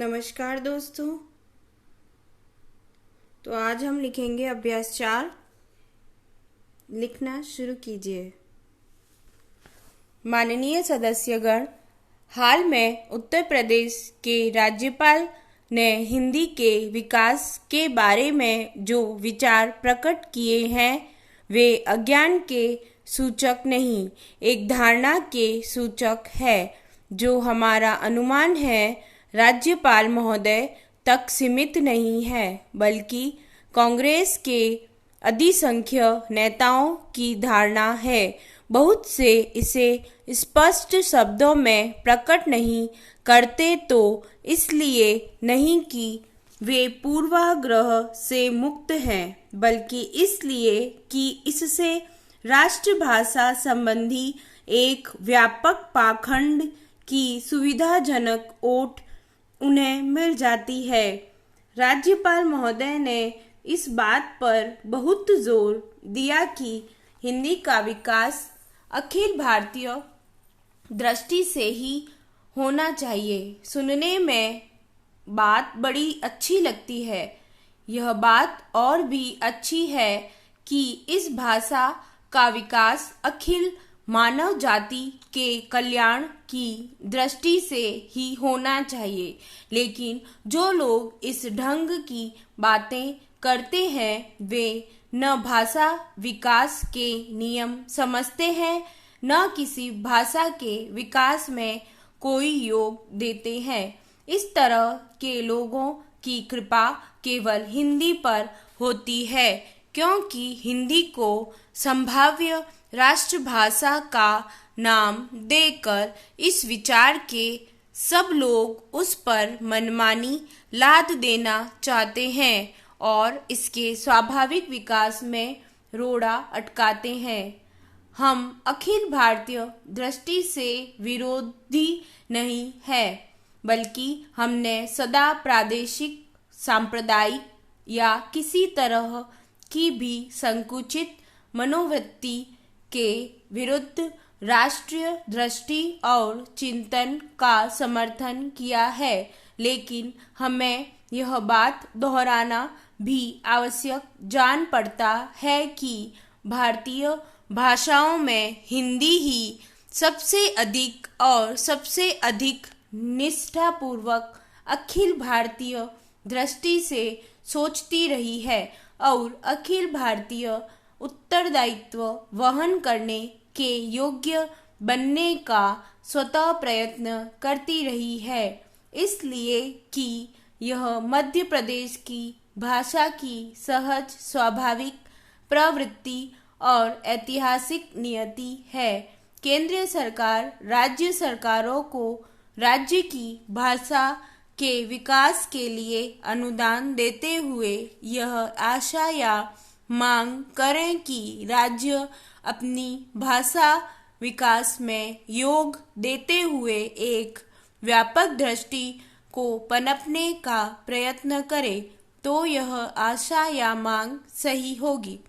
नमस्कार दोस्तों। तो आज हम लिखेंगे अभ्यास 4। लिखना शुरू कीजिए। माननीय सदस्यगण, हाल में उत्तर प्रदेश के राज्यपाल ने हिंदी के विकास के बारे में जो विचार प्रकट किए हैं वे अज्ञान के सूचक नहीं, एक धारणा के सूचक है। जो हमारा अनुमान है राज्यपाल महोदय तक सीमित नहीं है, बल्कि कांग्रेस के अधिसंख्य नेताओं की धारणा है। बहुत से इसे स्पष्ट शब्दों में प्रकट नहीं करते, तो इसलिए नहीं कि वे पूर्वाग्रह से मुक्त हैं, बल्कि इसलिए कि इससे राष्ट्रभाषा संबंधी एक व्यापक पाखंड की सुविधाजनक ओट उन्हें मिल जाती है। राज्यपाल महोदय ने इस बात पर बहुत जोर दिया कि हिंदी का विकास अखिल भारतीय दृष्टि से ही होना चाहिए। सुनने में बात बड़ी अच्छी लगती है। यह बात और भी अच्छी है कि इस भाषा का विकास अखिल मानव जाति के कल्याण की दृष्टि से ही होना चाहिए। लेकिन जो लोग इस ढंग की बातें करते हैं वे न भाषा विकास के नियम समझते हैं, न किसी भाषा के विकास में कोई योग देते हैं। इस तरह के लोगों की कृपा केवल हिंदी पर होती है, क्योंकि हिंदी को संभाव्य राष्ट्रभाषा का नाम देकर इस विचार के सब लोग उस पर मनमानी लाद देना चाहते हैं और इसके स्वाभाविक विकास में रोड़ा अटकाते हैं। हम अखिल भारतीय दृष्टि से विरोधी नहीं है, बल्कि हमने सदा प्रादेशिक, सांप्रदायिक या किसी तरह की भी संकुचित मनोवृत्ति के विरुद्ध राष्ट्रीय दृष्टि और चिंतन का समर्थन किया है। लेकिन हमें यह बात दोहराना भी आवश्यक जान पड़ता है कि भारतीय भाषाओं में हिंदी ही सबसे अधिक और सबसे अधिक निष्ठापूर्वक अखिल भारतीय दृष्टि से सोचती रही है और अखिल भारतीय उत्तरदायित्व वहन करने के योग्य बनने का स्वतः प्रयत्न करती रही है। इसलिए कि यह मध्य प्रदेश की भाषा की सहज स्वाभाविक प्रवृत्ति और ऐतिहासिक नियति है। केंद्रीय सरकार राज्य सरकारों को राज्य की भाषा के विकास के लिए अनुदान देते हुए यह आशा या मांग करें कि राज्य अपनी भाषा विकास में योग देते हुए एक व्यापक दृष्टि को पनपने का प्रयत्न करे, तो यह आशा या मांग सही होगी।